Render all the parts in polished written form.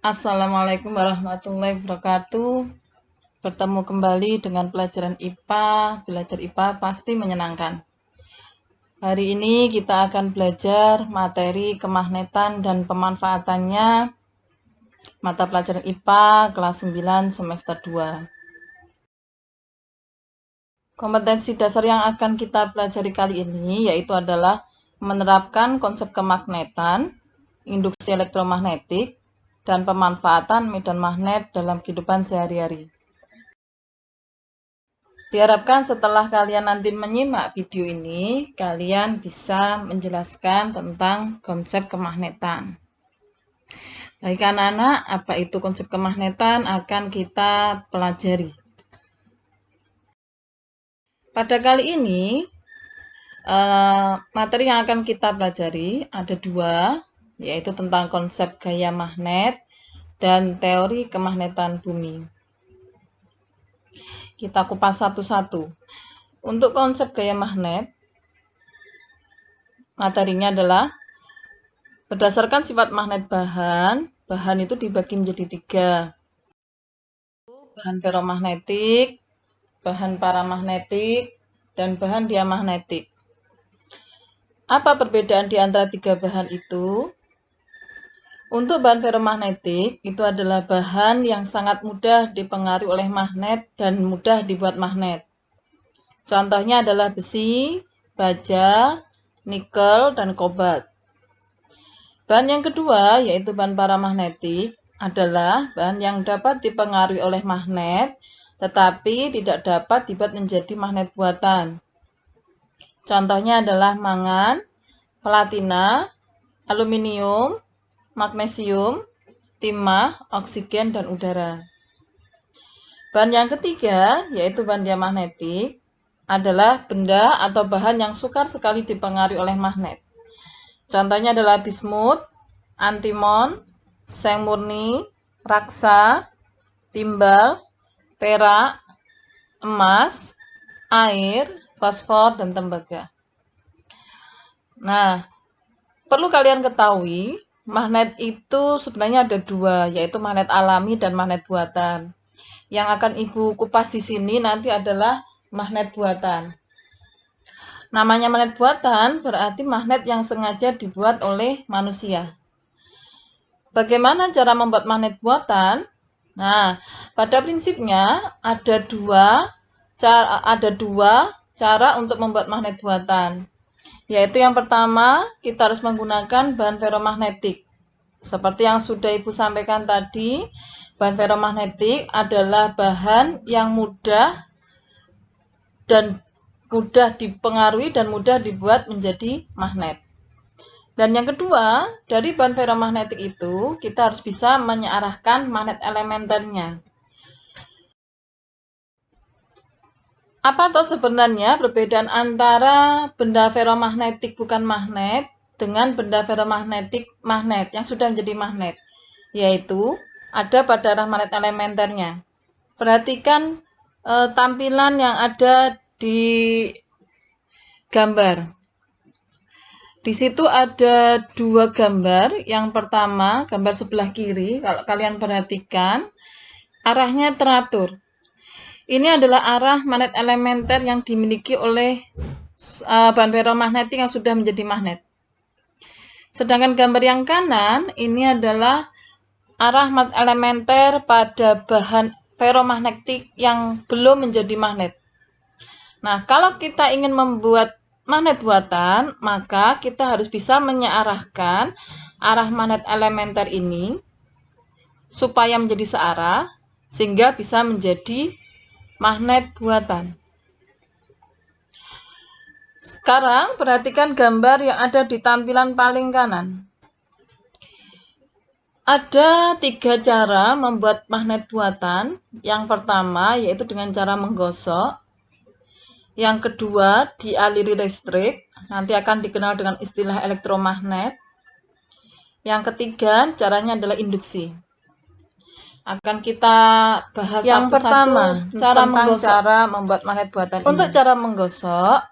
Assalamualaikum warahmatullahi wabarakatuh. Bertemu kembali dengan pelajaran IPA. Belajar IPA pasti menyenangkan. Hari ini kita akan belajar materi kemagnetan dan pemanfaatannya, mata pelajaran IPA kelas 9 semester 2. Kompetensi dasar yang akan kita pelajari kali ini yaitu adalah menerapkan konsep kemagnetan, induksi elektromagnetik, dan pemanfaatan medan magnet dalam kehidupan sehari-hari. Diharapkan setelah kalian nanti menyimak video ini, kalian bisa menjelaskan tentang konsep kemagnetan. Baik anak-anak, apa itu konsep kemagnetan akan kita pelajari. Pada kali ini, materi yang akan kita pelajari ada dua, yaitu tentang konsep gaya magnet dan teori kemagnetan bumi. Kita kupas satu-satu. Untuk konsep gaya magnet, materinya adalah berdasarkan sifat magnet bahan itu dibagi menjadi 3. Bahan ferromagnetik, bahan paramagnetik, dan bahan diamagnetik. Apa perbedaan di antara 3 bahan itu? Untuk bahan ferromagnetik, itu adalah bahan yang sangat mudah dipengaruhi oleh magnet dan mudah dibuat magnet. Contohnya adalah besi, baja, nikel, dan kobalt. Bahan yang kedua, yaitu bahan paramagnetik, adalah bahan yang dapat dipengaruhi oleh magnet, tetapi tidak dapat dibuat menjadi magnet buatan. Contohnya adalah mangan, platina, aluminium, magnesium, timah, oksigen, dan udara. Bahan yang ketiga, yaitu bahan diamagnetik, adalah benda atau bahan yang sukar sekali dipengaruhi oleh magnet. Contohnya adalah bismut, antimon, seng murni, raksa, timbal, perak, emas, air, fosfor, dan tembaga. Nah, perlu kalian ketahui, magnet itu sebenarnya ada 2, yaitu magnet alami dan magnet buatan. Yang akan Ibu kupas di sini nanti adalah magnet buatan. Namanya magnet buatan berarti magnet yang sengaja dibuat oleh manusia. Bagaimana cara membuat magnet buatan? Nah, pada prinsipnya ada dua cara untuk membuat magnet buatan. Yaitu yang pertama, kita harus menggunakan bahan ferromagnetik. Seperti yang sudah Ibu sampaikan tadi, bahan ferromagnetik adalah bahan yang mudah dipengaruhi dan mudah dibuat menjadi magnet. Dan yang kedua, dari bahan ferromagnetik itu, kita harus bisa menyearahkan magnet elementernya. Apa toh sebenarnya perbedaan antara benda ferromagnetik bukan magnet dengan benda ferromagnetik magnet yang sudah menjadi magnet? Yaitu ada pada arah magnet elementernya. Perhatikan tampilan yang ada di gambar. Di situ ada 2 gambar. Yang pertama, gambar sebelah kiri, kalau kalian perhatikan, arahnya teratur. Ini adalah arah magnet elementer yang dimiliki oleh bahan ferromagnetik yang sudah menjadi magnet. Sedangkan gambar yang kanan, ini adalah arah magnet elementer pada bahan ferromagnetik yang belum menjadi magnet. Nah, kalau kita ingin membuat magnet buatan, maka kita harus bisa menyearahkan arah magnet elementer ini supaya menjadi searah, sehingga bisa menjadi magnet buatan. Sekarang perhatikan gambar yang ada di tampilan paling kanan. Ada 3 cara membuat magnet buatan. Yang pertama yaitu dengan cara menggosok. Yang kedua dialiri listrik, nanti akan dikenal dengan istilah elektromagnet. Yang ketiga caranya adalah induksi. Akan kita bahas yang pertama, cara membuat magnet buatan ini. Untuk cara menggosok,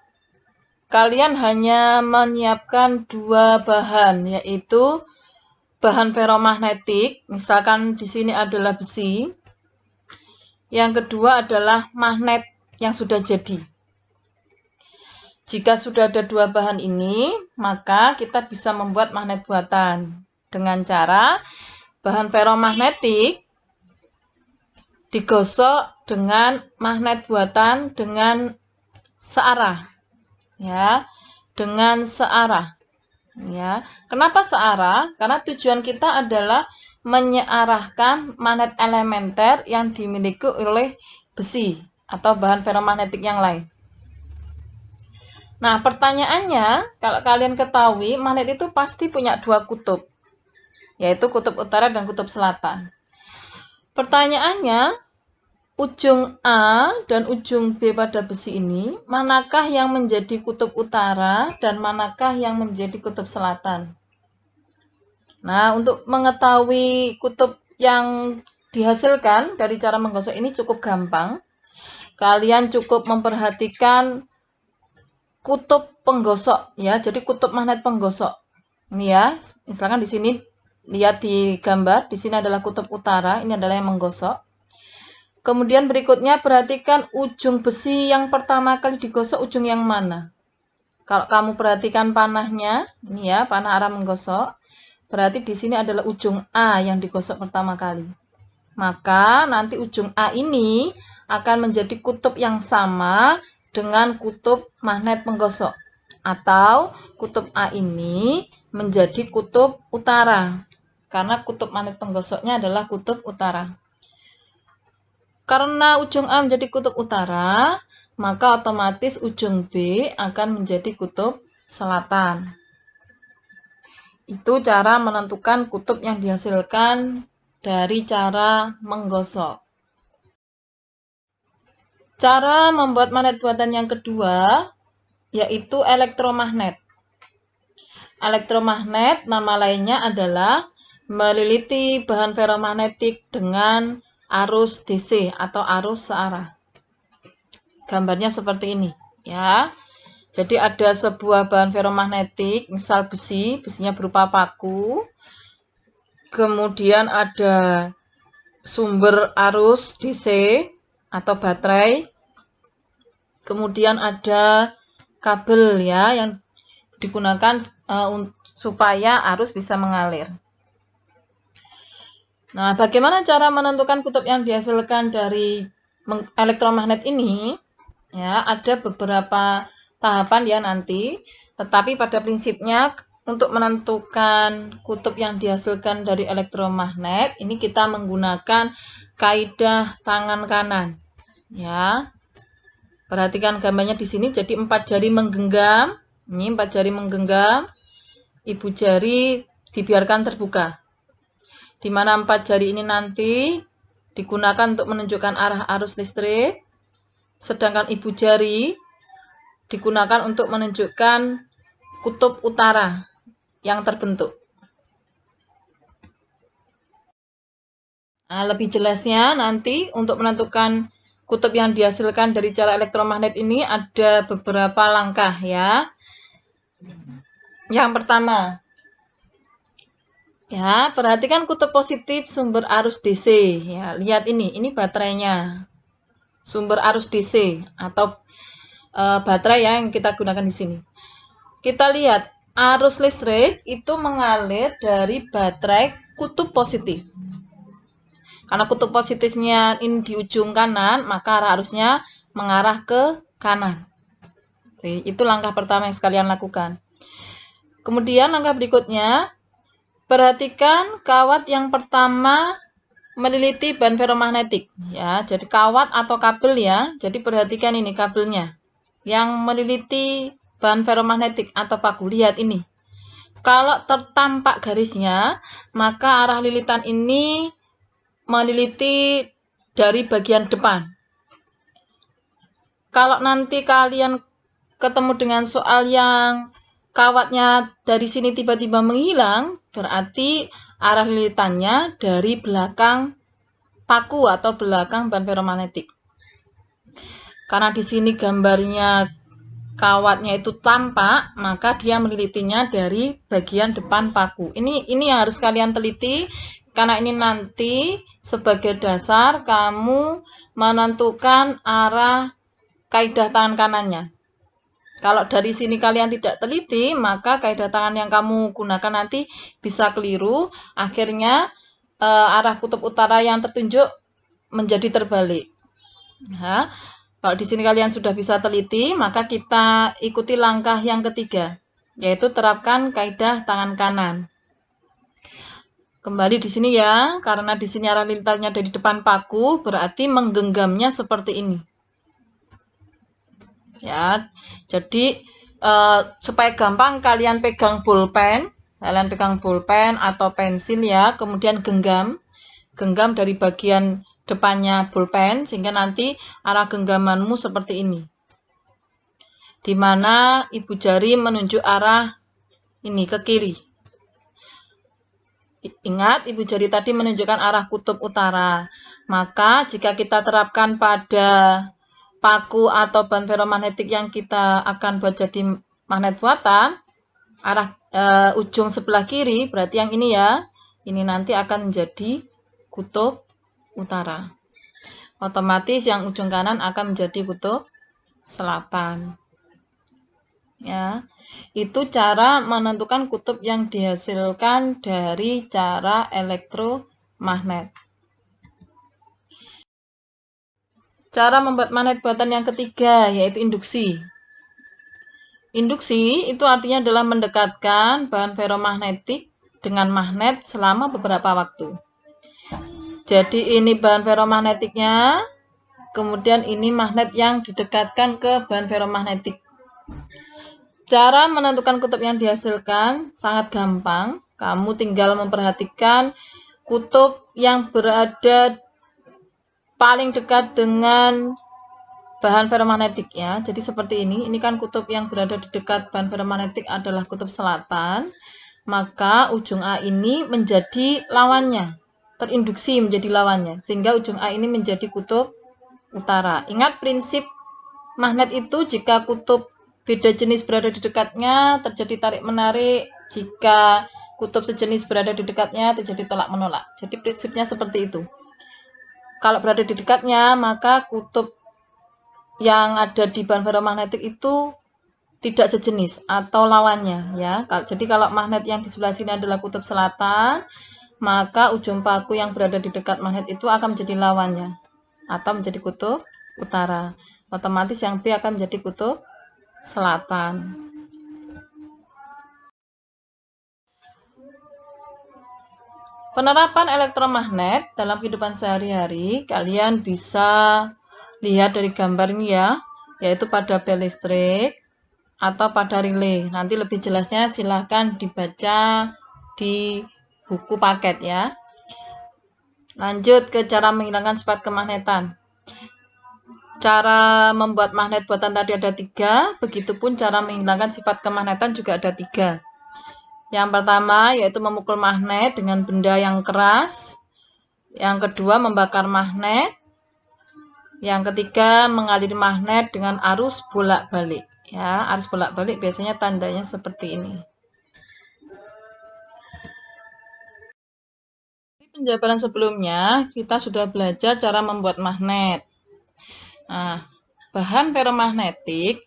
kalian hanya menyiapkan 2 bahan, yaitu bahan ferromagnetik, misalkan di sini adalah besi. Yang kedua adalah magnet yang sudah jadi. Jika sudah ada dua bahan ini, maka kita bisa membuat magnet buatan dengan cara bahan ferromagnetik digosok dengan magnet buatan dengan searah, ya, dengan searah. Ya, kenapa searah? Karena tujuan kita adalah menyearahkan magnet elementer yang dimiliki oleh besi atau bahan ferromagnetik yang lain. Nah, pertanyaannya, kalau kalian ketahui, magnet itu pasti punya dua kutub, yaitu kutub utara dan kutub selatan. Pertanyaannya, ujung A dan ujung B pada besi ini, manakah yang menjadi kutub utara dan manakah yang menjadi kutub selatan? Nah, untuk mengetahui kutub yang dihasilkan dari cara menggosok ini cukup gampang. Kalian cukup memperhatikan kutub penggosok, ya. Jadi kutub magnet penggosok. Ini ya, misalkan di sini lihat di gambar, di sini adalah kutub utara, ini adalah yang menggosok. Kemudian berikutnya perhatikan ujung besi yang pertama kali digosok ujung yang mana. Kalau kamu perhatikan panahnya, ini ya, panah arah menggosok, berarti di sini adalah ujung A yang digosok pertama kali. Maka nanti ujung A ini akan menjadi kutub yang sama dengan kutub magnet penggosok. Atau kutub A ini menjadi kutub utara. Karena kutub magnet penggosoknya adalah kutub utara. Karena ujung A menjadi kutub utara, maka otomatis ujung B akan menjadi kutub selatan. Itu cara menentukan kutub yang dihasilkan dari cara menggosok. Cara membuat magnet buatan yang kedua, yaitu elektromagnet. Elektromagnet nama lainnya adalah meliliti bahan ferromagnetik dengan arus DC atau arus searah. Gambarnya seperti ini, ya. Jadi ada sebuah bahan ferromagnetik, misal besi, besinya berupa paku. Kemudian ada sumber arus DC atau baterai. Kemudian ada kabel, ya, yang digunakan supaya arus bisa mengalir. Nah, bagaimana cara menentukan kutub yang dihasilkan dari elektromagnet ini? Ya, ada beberapa tahapan ya nanti, tetapi pada prinsipnya untuk menentukan kutub yang dihasilkan dari elektromagnet, ini kita menggunakan kaidah tangan kanan. Ya. Perhatikan gambarnya di sini, jadi 4 jari menggenggam. Ini 4 jari menggenggam, ibu jari dibiarkan terbuka. Di mana 4 jari ini nanti digunakan untuk menunjukkan arah arus listrik, sedangkan ibu jari digunakan untuk menunjukkan kutub utara yang terbentuk. Nah, lebih jelasnya nanti untuk menentukan kutub yang dihasilkan dari cara elektromagnet ini ada beberapa langkah, ya. Yang pertama, ya, perhatikan kutub positif sumber arus DC. Ya, lihat ini baterainya. Sumber arus DC atau baterai yang kita gunakan di sini. Kita lihat arus listrik itu mengalir dari baterai kutub positif. Karena kutub positifnya ini di ujung kanan, maka arah arusnya mengarah ke kanan. Oke, itu langkah pertama yang sekalian lakukan. Kemudian langkah berikutnya, perhatikan kawat yang pertama meneliti bahan ferromagnetik. Ya, jadi kawat atau kabel ya. Jadi perhatikan ini kabelnya. Yang meneliti bahan ferromagnetik atau paku. Lihat ini. Kalau tertampak garisnya, maka arah lilitan ini meneliti dari bagian depan. Kalau nanti kalian ketemu dengan soal yang kawatnya dari sini tiba-tiba menghilang, berarti arah lilitannya dari belakang paku atau belakang bahan ferromagnetik. Karena di sini gambarnya kawatnya itu tampak, maka dia menelitinya dari bagian depan paku. Ini yang harus kalian teliti, karena ini nanti sebagai dasar kamu menentukan arah kaidah tangan kanannya. Kalau dari sini kalian tidak teliti, maka kaidah tangan yang kamu gunakan nanti bisa keliru. Akhirnya arah kutub utara yang tertunjuk menjadi terbalik. Nah, kalau di sini kalian sudah bisa teliti, maka kita ikuti langkah yang ketiga, yaitu terapkan kaidah tangan kanan. Kembali di sini ya, karena di sini arah lintahnya dari depan paku, berarti menggenggamnya seperti ini. Ya, jadi supaya gampang kalian pegang pulpen atau pensil ya, kemudian genggam dari bagian depannya pulpen sehingga nanti arah genggamanmu seperti ini. Di mana ibu jari menunjuk arah ini ke kiri. Ingat, ibu jari tadi menunjukkan arah kutub utara. Maka jika kita terapkan pada paku atau bahan ferromagnetik yang kita akan buat jadi magnet buatan, arah ujung sebelah kiri, berarti yang ini ya, ini nanti akan menjadi kutub utara. Otomatis yang ujung kanan akan menjadi kutub selatan. Ya, itu cara menentukan kutub yang dihasilkan dari cara elektromagnet. Cara membuat magnet buatan yang ketiga, yaitu induksi. Induksi itu artinya adalah mendekatkan bahan ferromagnetik dengan magnet selama beberapa waktu. Jadi ini bahan ferromagnetiknya, kemudian ini magnet yang didekatkan ke bahan ferromagnetik. Cara menentukan kutub yang dihasilkan sangat gampang. Kamu tinggal memperhatikan kutub yang berada paling dekat dengan bahan ferromagnetik ya. Jadi seperti ini kan kutub yang berada di dekat bahan ferromagnetik adalah kutub selatan. Maka ujung A ini menjadi lawannya, terinduksi menjadi lawannya, sehingga ujung A ini menjadi kutub utara. Ingat prinsip magnet itu, jika kutub beda jenis berada di dekatnya, terjadi tarik-menarik. Jika kutub sejenis berada di dekatnya, terjadi tolak-menolak. Jadi prinsipnya seperti itu. Kalau berada di dekatnya, maka kutub yang ada di bahan ferromagnetik itu tidak sejenis atau lawannya ya. Jadi kalau magnet yang di sebelah sini adalah kutub selatan, maka ujung paku yang berada di dekat magnet itu akan menjadi lawannya atau menjadi kutub utara. Otomatis yang B akan menjadi kutub selatan. Penerapan elektromagnet dalam kehidupan sehari-hari kalian bisa lihat dari gambar ini ya, yaitu pada bel listrik atau pada relay. Nanti lebih jelasnya silahkan dibaca di buku paket ya. Lanjut ke cara menghilangkan sifat kemagnetan. Cara membuat magnet buatan tadi ada 3, begitupun cara menghilangkan sifat kemagnetan juga ada 3. Yang pertama yaitu memukul magnet dengan benda yang keras. Yang kedua membakar magnet. Yang ketiga mengaliri magnet dengan arus bolak-balik. Ya, arus bolak-balik biasanya tandanya seperti ini. Di penjabaran sebelumnya kita sudah belajar cara membuat magnet. Nah, bahan ferromagnetik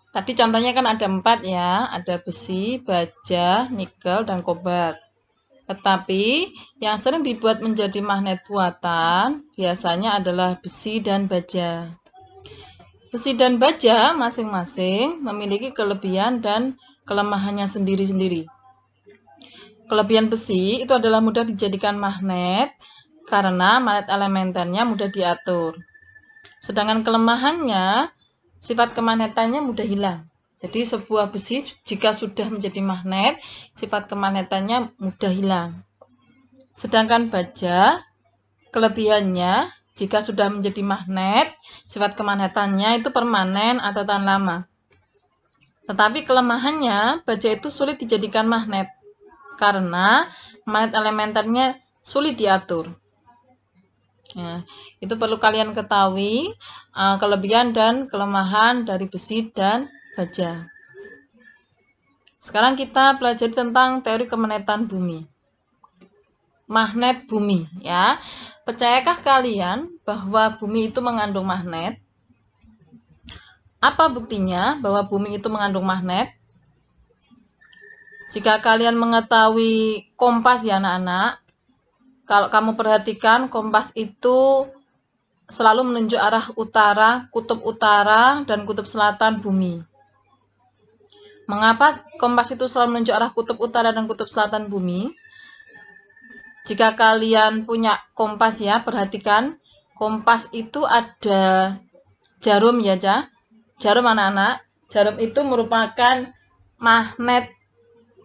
tadi contohnya kan ada 4 ya, ada besi, baja, nikel, dan kobalt. Tetapi yang sering dibuat menjadi magnet buatan biasanya adalah besi dan baja. Besi dan baja masing-masing memiliki kelebihan dan kelemahannya sendiri-sendiri. Kelebihan besi itu adalah mudah dijadikan magnet karena magnet elementernya mudah diatur. Sedangkan kelemahannya, sifat kemagnetannya mudah hilang. Jadi sebuah besi jika sudah menjadi magnet, sifat kemagnetannya mudah hilang. Sedangkan baja, kelebihannya jika sudah menjadi magnet, sifat kemagnetannya itu permanen atau tahan lama. Tetapi kelemahannya, baja itu sulit dijadikan magnet karena magnet elementernya sulit diatur. Nah, itu perlu kalian ketahui kelebihan dan kelemahan dari besi dan baja. Sekarang kita pelajari tentang teori kemagnetan bumi. Magnet bumi, ya. Percayakah kalian bahwa bumi itu mengandung magnet? Apa buktinya bahwa bumi itu mengandung magnet? Jika kalian mengetahui kompas ya anak-anak, kalau kamu perhatikan kompas itu selalu menunjuk arah utara dan kutub selatan bumi. Mengapa kompas itu selalu menunjuk arah kutub utara dan kutub selatan bumi? Jika kalian punya kompas ya, perhatikan kompas itu ada jarum ya, jarum anak-anak. Jarum itu merupakan magnet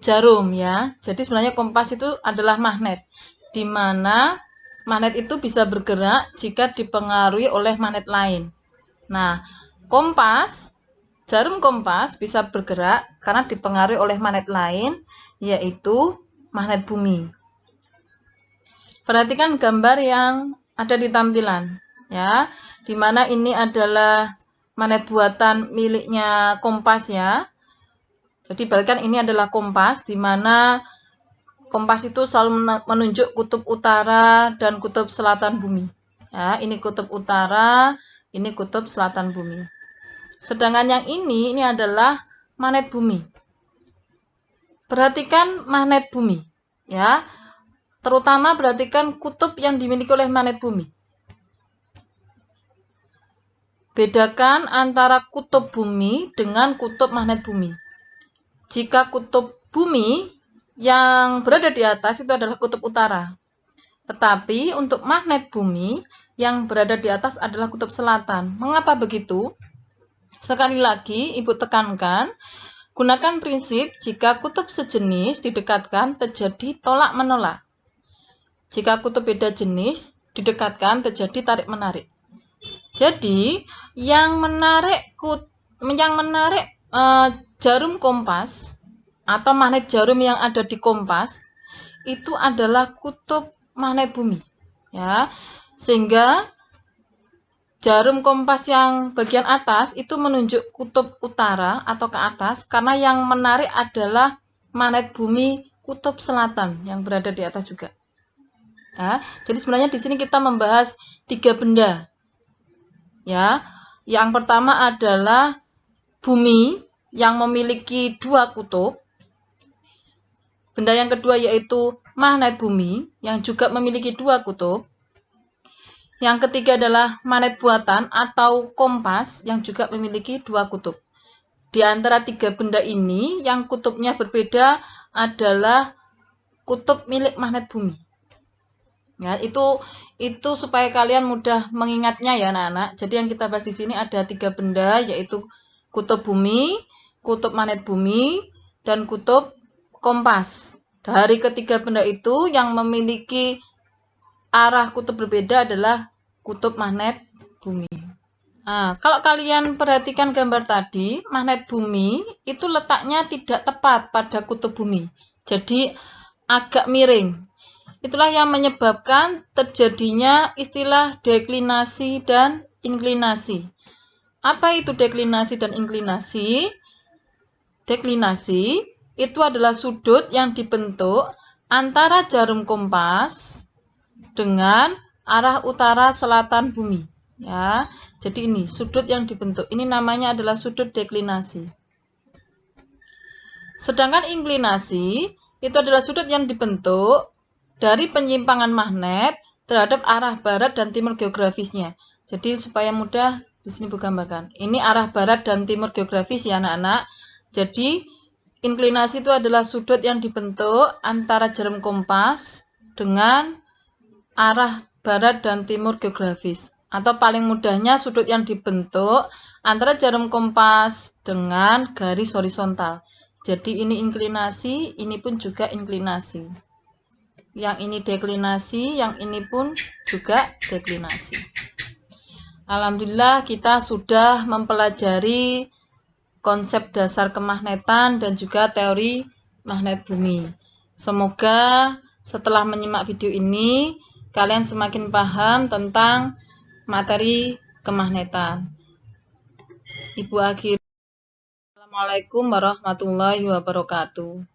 jarum ya. Jadi sebenarnya kompas itu adalah magnet, di mana magnet itu bisa bergerak jika dipengaruhi oleh magnet lain. Nah, jarum kompas bisa bergerak karena dipengaruhi oleh magnet lain, yaitu magnet bumi. Perhatikan gambar yang ada di tampilan, ya, di mana ini adalah magnet buatan miliknya kompas ya. Jadi perhatikan ini adalah kompas, di mana kompas itu selalu menunjuk kutub utara dan kutub selatan bumi. Ya, ini kutub utara, ini kutub selatan bumi. Sedangkan yang ini adalah magnet bumi. Perhatikan magnet bumi, ya. Terutama perhatikan kutub yang dimiliki oleh magnet bumi. Bedakan antara kutub bumi dengan kutub magnet bumi. Jika kutub bumi yang berada di atas itu adalah kutub utara. Tetapi untuk magnet bumi yang berada di atas adalah kutub selatan. Mengapa begitu? Sekali lagi, Ibu tekankan, gunakan prinsip jika kutub sejenis didekatkan terjadi tolak-menolak. Jika kutub beda jenis didekatkan terjadi tarik-menarik. Jadi, yang menarik jarum kompas atau magnet jarum yang ada di kompas itu adalah kutub magnet bumi, ya. Sehingga jarum kompas yang bagian atas itu menunjuk kutub utara atau ke atas karena yang menarik adalah magnet bumi kutub selatan yang berada di atas juga. Ya, jadi sebenarnya di sini kita membahas 3 benda. Ya, yang pertama adalah bumi yang memiliki 2 kutub. Benda yang kedua yaitu magnet bumi yang juga memiliki 2 kutub. Yang ketiga adalah magnet buatan atau kompas yang juga memiliki 2 kutub. Di antara 3 benda ini yang kutubnya berbeda adalah kutub milik magnet bumi. Ya, itu supaya kalian mudah mengingatnya ya anak-anak. Jadi yang kita bahas di sini ada 3 benda yaitu kutub bumi, kutub magnet bumi, dan kutub kompas. Dari ketiga benda itu yang memiliki arah kutub berbeda adalah kutub magnet bumi. Nah, kalau kalian perhatikan gambar tadi, magnet bumi itu letaknya tidak tepat pada kutub bumi. Jadi agak miring. Itulah yang menyebabkan terjadinya istilah deklinasi dan inklinasi. Apa itu deklinasi dan inklinasi? Deklinasi itu adalah sudut yang dibentuk antara jarum kompas dengan arah utara selatan bumi. Ya, jadi ini sudut yang dibentuk. Ini namanya adalah sudut deklinasi. Sedangkan inklinasi itu adalah sudut yang dibentuk dari penyimpangan magnet terhadap arah barat dan timur geografisnya. Jadi supaya mudah di sini Bu gambarkan. Ini arah barat dan timur geografis ya anak-anak. Jadi inklinasi itu adalah sudut yang dibentuk antara jarum kompas dengan arah barat dan timur geografis. Atau paling mudahnya sudut yang dibentuk antara jarum kompas dengan garis horizontal. Jadi ini inklinasi, ini pun juga inklinasi. Yang ini deklinasi, yang ini pun juga deklinasi. Alhamdulillah kita sudah mempelajari konsep dasar kemagnetan dan juga teori magnet bumi. Semoga setelah menyimak video ini kalian semakin paham tentang materi kemagnetan. Ibu akhiri. Assalamualaikum warahmatullahi wabarakatuh.